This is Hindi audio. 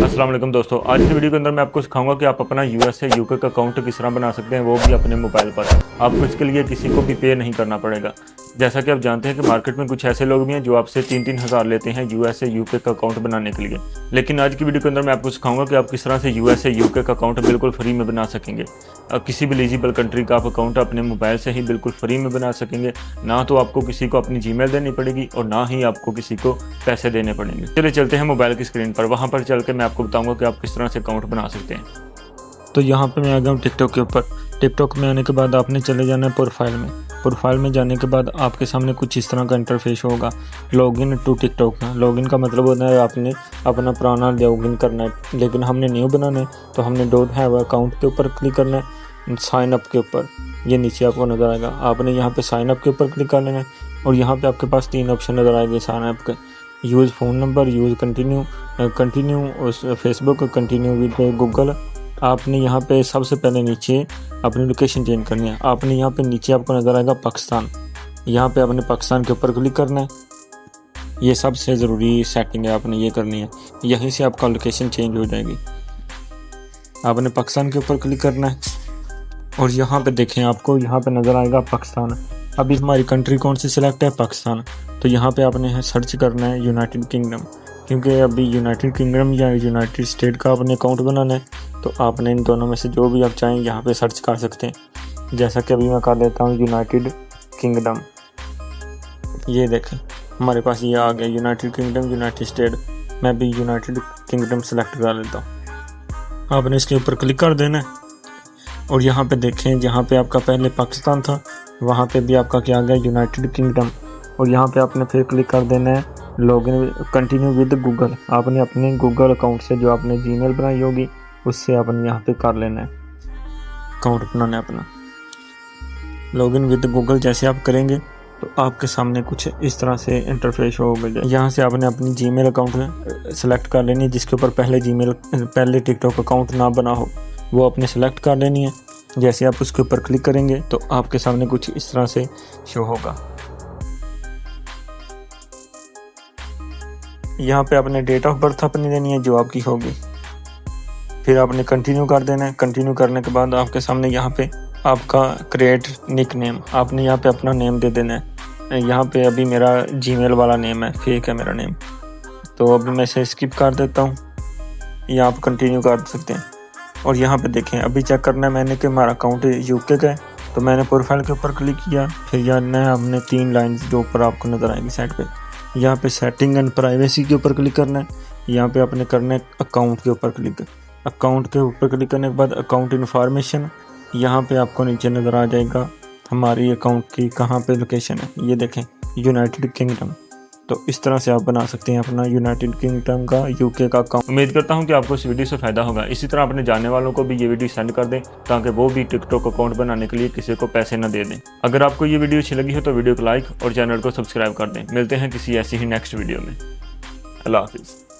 अस्सलाम वालेकुम दोस्तों, आज की वीडियो के अंदर मैं आपको सिखाऊंगा कि आप अपना यूएस या यूके का अकाउंट किस तरह बना सकते हैं, वो भी अपने मोबाइल पर। आपको इसके लिए किसी को भी पे नहीं करना पड़ेगा। जैसा कि आप जानते हैं कि मार्केट में कुछ ऐसे लोग भी हैं जो आपसे 3-3 हज़ार लेते हैं यूएस या यूके का अकाउंट बनाने के लिए। लेकिन आज की वीडियो के अंदर मैं आपको सिखाऊंगा कि आप किस तरह से यूएस या यूके का अकाउंट बिल्कुल फ्री में बना सकेंगे। किसी भी एलिजिबल कंट्री का आप अकाउंट अपने मोबाइल से ही बिल्कुल फ्री में बना सकेंगे। ना तो आपको किसी को अपनी जीमेल देनी पड़ेगी और ना ही आपको किसी को पैसे देने पड़ेंगे। चलिए चलते हैं मोबाइल की स्क्रीन पर, वहाँ पर चल के मैं आपको बताऊंगा कि आप किस तरह से अकाउंट बना सकते हैं। तो यहाँ पे मैं आ गया हूँ टिकटॉक के ऊपर। टिकटॉक में आने के बाद आपने चले जाना है प्रोफाइल में। प्रोफाइल में जाने के बाद आपके सामने कुछ इस तरह का इंटरफेस होगा, लॉगिन टू टिकटॉक का। लॉगिन का मतलब होता है आपने अपना पुराना लॉगिन करना है, लेकिन हमने न्यू बनाना है तो हमने डोंट हैव अकाउंट के ऊपर क्लिक करना है। साइन अप के ऊपर ये नीचे आपको नज़र आएगा, आपने यहाँ पे साइन अप के ऊपर क्लिक कर लेना है और यहाँ पे आपके पास 3 ऑप्शन नज़र आएंगे साइन अप के। Use phone number, use continue Facebook, continue with Google. आपने यहाँ पे सबसे पहले नीचे अपनी लोकेशन चेंज करनी है। आपने यहाँ पे नीचे आपको नज़र आएगा पाकिस्तान, यहाँ पे आपने पाकिस्तान के ऊपर क्लिक करना है। ये सबसे ज़रूरी सेटिंग है, आपने ये करनी है, यहीं से आपका लोकेशन चेंज हो जाएगी। आपने पाकिस्तान के ऊपर क्लिक करना है और यहाँ पे देखें, आपको यहाँ पे नज़र आएगा पाकिस्तान। अभी हमारी कंट्री कौन सी सिलेक्ट है? पाकिस्तान। तो यहाँ पे आपने सर्च करना है यूनाइटेड किंगडम, क्योंकि अभी यूनाइटेड किंगडम या यूनाइटेड स्टेट का आपने अकाउंट बनाना है। तो आपने इन दोनों में से जो भी आप चाहें यहाँ पे सर्च कर सकते हैं। जैसा कि अभी मैं कर देता हूँ यूनाइटेड किंगडम। ये देखें हमारे पास ये आ गया यूनाइटेड किंगडम, यूनाइटेड स्टेट। मैं भी यूनाइटेड किंगडम सेलेक्ट कर लेता हूँ। आपने इसके ऊपर क्लिक कर देना है और यहाँ पे देखें, जहाँ पे आपका पहले पाकिस्तान था वहाँ पे भी आपका क्या आ गया यूनाइटेड किंगडम। और यहाँ पे आपने फिर क्लिक कर देना है लॉगिन कंटिन्यू विद गूगल। आपने अपने गूगल अकाउंट से जो आपने जीमेल बनाई होगी उससे आपने यहाँ पे कर लेना है अकाउंट बनाना है अपना। लॉगिन विद गूगल जैसे आप करेंगे तो आपके सामने कुछ इस तरह से इंटरफेस होगा। यहाँ से आपने अपनी जीमेल अकाउंट सेलेक्ट कर लेनी है, जिसके ऊपर पहले टिकटॉक अकाउंट ना बना हो वो आपने सेलेक्ट कर लेनी है। जैसे आप उसके ऊपर क्लिक करेंगे तो आपके सामने कुछ इस तरह से शो होगा। यहाँ पे आपने डेट ऑफ बर्थ अपनी देनी है जो आपकी होगी, फिर आपने कंटिन्यू कर देना है। कंटिन्यू करने के बाद आपके सामने यहाँ पे आपका क्रिएट निक नेम, आपने यहाँ पे अपना नेम दे देना है। यहाँ पे अभी मेरा जीमेल वाला नेम है, फेक है मेरा नेम, तो अभी मैं इसे स्किप कर देता हूँ। यहाँ आप कंटिन्यू कर सकते हैं और यहाँ पे देखें, अभी चेक करना है मैंने कि हमारा अकाउंट यूके का है। तो मैंने प्रोफाइल के ऊपर क्लिक किया, फिर जाना है हमने 3 लाइन्स जो ऊपर आपको नज़र आएंगी साइड पे। यहाँ पे सेटिंग एंड प्राइवेसी के ऊपर क्लिक करना है। यहाँ पे आपने करना है अकाउंट के ऊपर क्लिक। अकाउंट के ऊपर क्लिक करने के बाद अकाउंट इन्फॉर्मेशन, यहाँ पे आपको नीचे नज़र आ जाएगा हमारी अकाउंट की कहाँ पे लोकेशन है। ये देखें यूनाइटेड किंगडम। तो इस तरह से आप बना सकते हैं अपना यूनाइटेड किंगडम का यूके का अकाउंट। उम्मीद करता हूं कि आपको इस वीडियो से फ़ायदा होगा। इसी तरह अपने जानने वालों को भी ये वीडियो सेंड कर दें ताकि वो भी टिकटॉक अकाउंट बनाने के लिए किसी को पैसे न दे दें। अगर आपको ये वीडियो अच्छी लगी हो तो वीडियो को लाइक और चैनल को सब्सक्राइब कर दें। मिलते हैं किसी ऐसी ही नेक्स्ट वीडियो में। अल्लाह हाफिज़।